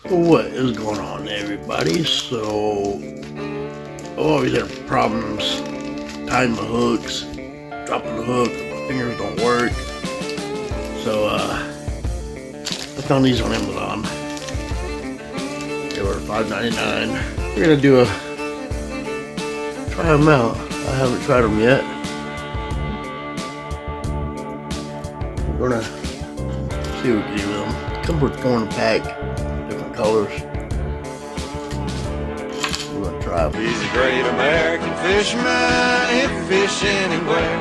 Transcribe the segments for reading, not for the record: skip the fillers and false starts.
What is going on, everybody? So I've always had problems tying my hooks, dropping the hook, my fingers don't work. So I found these on Amazon. They were $5.99. We're gonna try them out. I haven't tried them yet. We're gonna see what we can do with them. Come with 4 in a pack, different colors. We're gonna try them. He's a great American fisherman. He'll fish anywhere.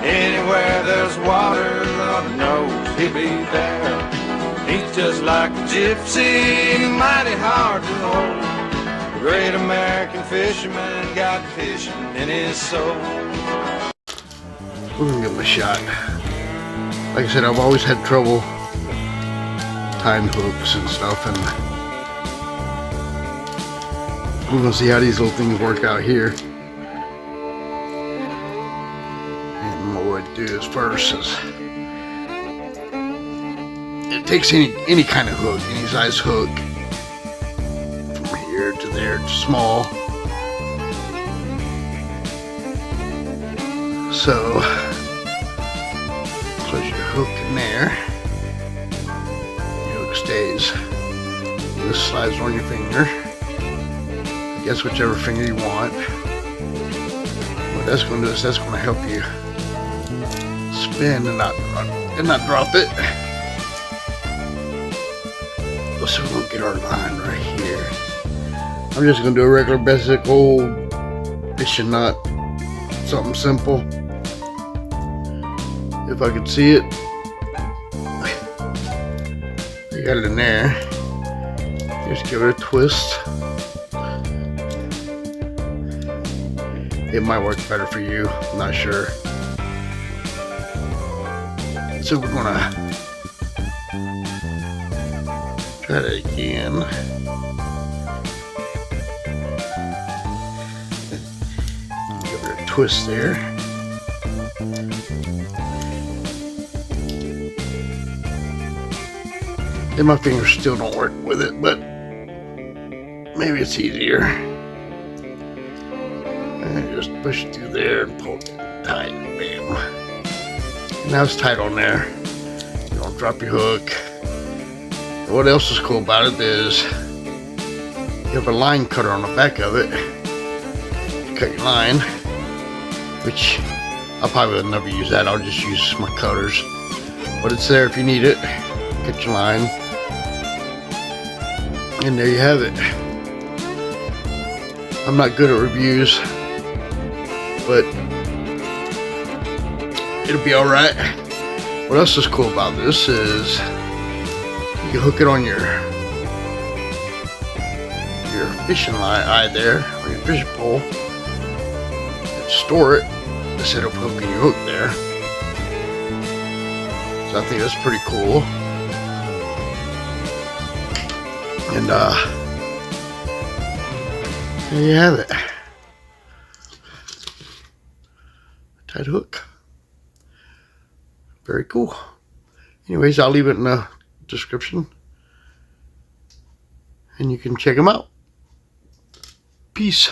Anywhere there's water, Lord knows he'll be there. He's just like a gypsy, mighty hard to hold. A great American fisherman got fishing in his soul. We're gonna give them a shot. Like I said, I've always had trouble tying hooks and stuff, and we're gonna see how these little things work out here. And what we'll do is first is it takes any kind of hook, any size hook, from here to there to small. So put your hook in there. Your hook stays. This slides on your finger. I guess whichever finger you want. What that's going to do is that's going to help you spin and not drop it. So we're going to get our line right here. I'm just going to do a regular basic old fishing knot. Something simple. If I could see it. You got it in there. Just give it a twist. It might work better for you. I'm not sure. So we're gonna try that again. Give it a twist there. And my fingers still don't work with it, but maybe it's easier. And just push it through there and pull it tight. Bam. And now it's tight on there. You don't drop your hook. And what else is cool about it is you have a line cutter on the back of it. You cut your line, which I probably would never use that. I'll just use my cutters. But it's there if you need it. Cut your line. And there you have it. I'm not good at reviews, but it'll be alright. What else is cool about this is you can hook it on your fishing line there, or your fishing pole, and store it instead of hooking your hook there. So I think that's pretty cool. And there you have it. Tight hook. Very cool. Anyways, I'll leave it in the description. And you can check them out. Peace.